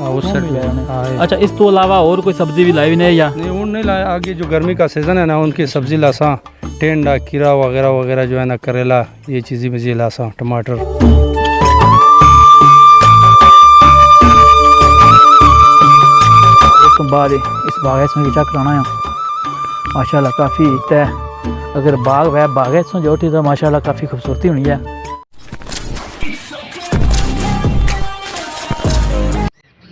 उस साइड पे। हाँ, अच्छा, इस तो अलावा और कोई सब्जी भी लाई नहीं या नहीं वो नहीं लाया। आगे जो गर्मी का सीज़न है ना, उनकी सब्जी लासा, टेंडा, खीरा वगैरह वगैरह जो है ना, करेला, ये चीज़ें मुझे लासा, टमाटर। उसके बाद इस बाग इसमें चेक कराना है माशाल्लाह काफ़ी तय। अगर बाग वह बाग इसमें जो तो माशाल्लाह काफ़ी खूबसूरती होनी है।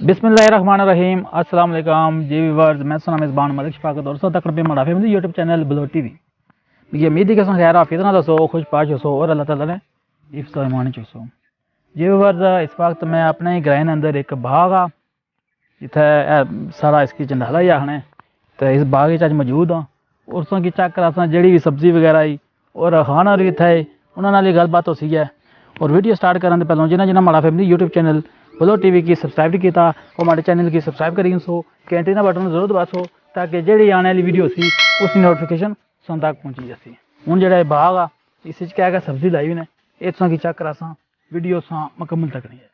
बिस्मिल्लाहिर्रहमानिर्रहीम, अस्सलाम वालेकुम जी व्यूअर्स, मैं सुना मेज़बान मलिक शफाकत और सदा कर पे मराफे में यूट्यूब चैनल ब्लॉग टीवी। ये उम्मीद है कि खैर आप इतना दसो खुश पाश हो और अल्लाह ताला ने इफ्ता ईमान चो। जी व्यूअर्स, इस वक्त मैं अपने ही ग्राइन अंदर एक बाग आ जिथे सारा इसकी चंडाला ही आखने, तो इस बाग अज मौजूद हाँ। उस की चेक करा जी भी सब्जी वगैरह आई और खाना भी इतने उन्होंने गलबात हो सी है। और वीडियो स्टार्ट करने पहले जिन्हें माड़ा family YouTube channel blog TV की सब्सक्राइब नहीं किया वो हमारे चैनल की सब्सक्राइब करी सो, कैंटीना बटन जरूर दबासो ताकि जी आने वाली वीडियो सी उसकी नोटिफिकेशन सुन तक पहुँची जाती। हूँ जो बाग आ इस क्या सब्जी लाई ने ये की चेक करा वीडियो मुकम्मल तक नहीं है।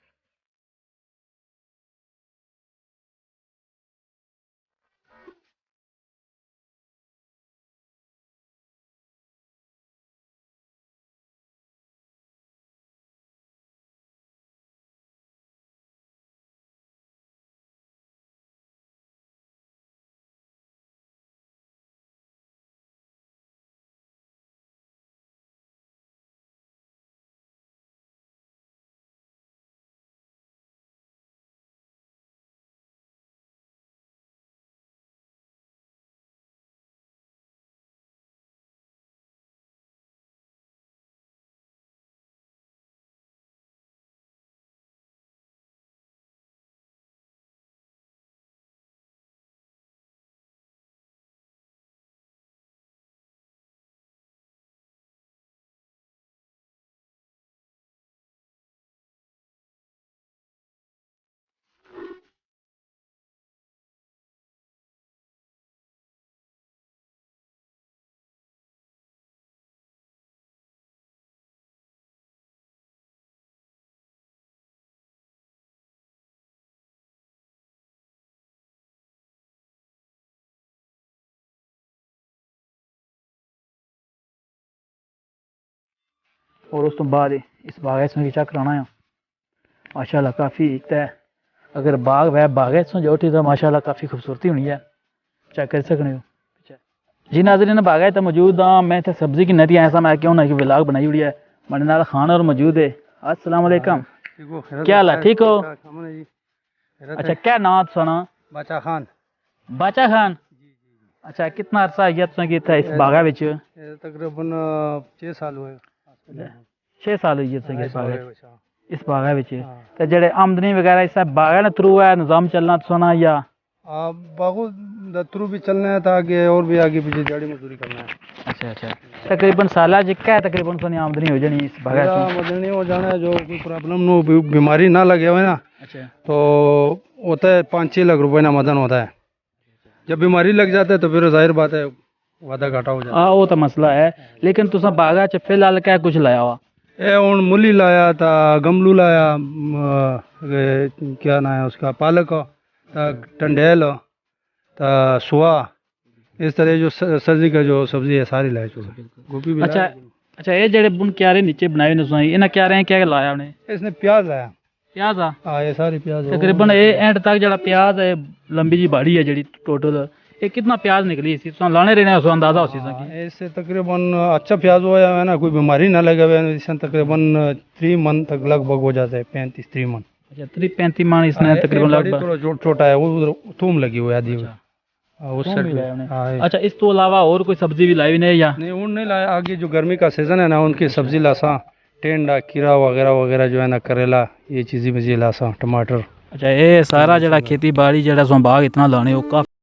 और उस तो बाद इस बाग इसमें चेक कराना है माशाल्लाह काफ़ी तय। अगर बाग वह बाग इसमें जो तो माशाल्लाह काफ़ी खूबसूरती होनी है, चेक कर सकते हो जी नाज़रीन। बाग है तो मौजूद हाँ, मैं इतने सब्जी की नदी आया मैं क्यों ना कि व्लॉग बनाई हुई है मेरे नाल खान और मौजूद है। अस्सलाम वालेकुम, क्या हाल है, ठीक हो? अच्छा, क्या नाम सुना? बाचा खान। बाचा खान। अच्छा, कितना अरसा है तुसें कि इस बागा विच? तकरीबन 6 साल हुए। 6 साल हुई है इस बागा विच। ते जेड़े आमदनी वगैरह इस बागा ने थ्रू है निज़ाम चलना सुना या बागों थ्रू भी चलना है ताकि और भी आगे पीछे दिहाड़ी मजदूरी करना है। अच्छा अच्छा, तकरीबन साला जिक्का है तकरीबन सोनी आमदनी हो जानी इस बागा से? आमदनी हो जाना है जो कोई प्रॉब्लम नो बीमारी ना लगे हुए ना। अच्छा, तो होता है 5-6 लाख रुपए ना मदन होता है। जब बीमारी लग जाता है तो फिर जाहिर बात है वादा घाटा हो जाता है। हाँ वो तो मसला है, लेकिन तुसा बागा च फिलहाल क्या कुछ लाया हुआ? ए हूँ मूली लाया था, गमलू लाया, क्या नाम है उसका, पालक, टंडेल, सुहा, इस तरह जो सर्दी का जो सब्जी है सारी लाई चुका। गोभी भी अच्छा लाया। अच्छा, ये जेड़े बुन क्यारे नीचे बनाए ने सुनाई इन्हें क्यारे क्या लाया उन्हें? इसने प्याज लाया। प्याज आ हाँ ये सारी प्याज तकरीबन ये एंड तक जरा प्याज है लंबी जी बाड़ी है जी टोटल ये कितना प्याज निकली इसी लाने रहने सो अंदाजा हो सी इससे तकरीबन अच्छा प्याज हुआ है ना, कोई बीमारी ना लगे हुए इससे तकरीबन 3 मन तक लगभग हो जाता है, 35-30 मन। अच्छा, 35 मन इसने तकरीबन लगभग। थोड़ा छोटा है वो, उधर थूम लगी हुई है आदि उस साइड पे। अच्छा, इस तो अलावा और कोई सब्जी भी लाई नहीं या नहीं वो नहीं लाया। आगे जो गर्मी का सीजन है ना, उनकी सब्जी लासा, टेंडा, खीरा वगैरह वगैरह जो है ना, करेला, ये चीज़ें मुझे लासा, टमाटर। अच्छा, ये सारा जरा खेती बाड़ी जरा बाग इतना लाने वो काफी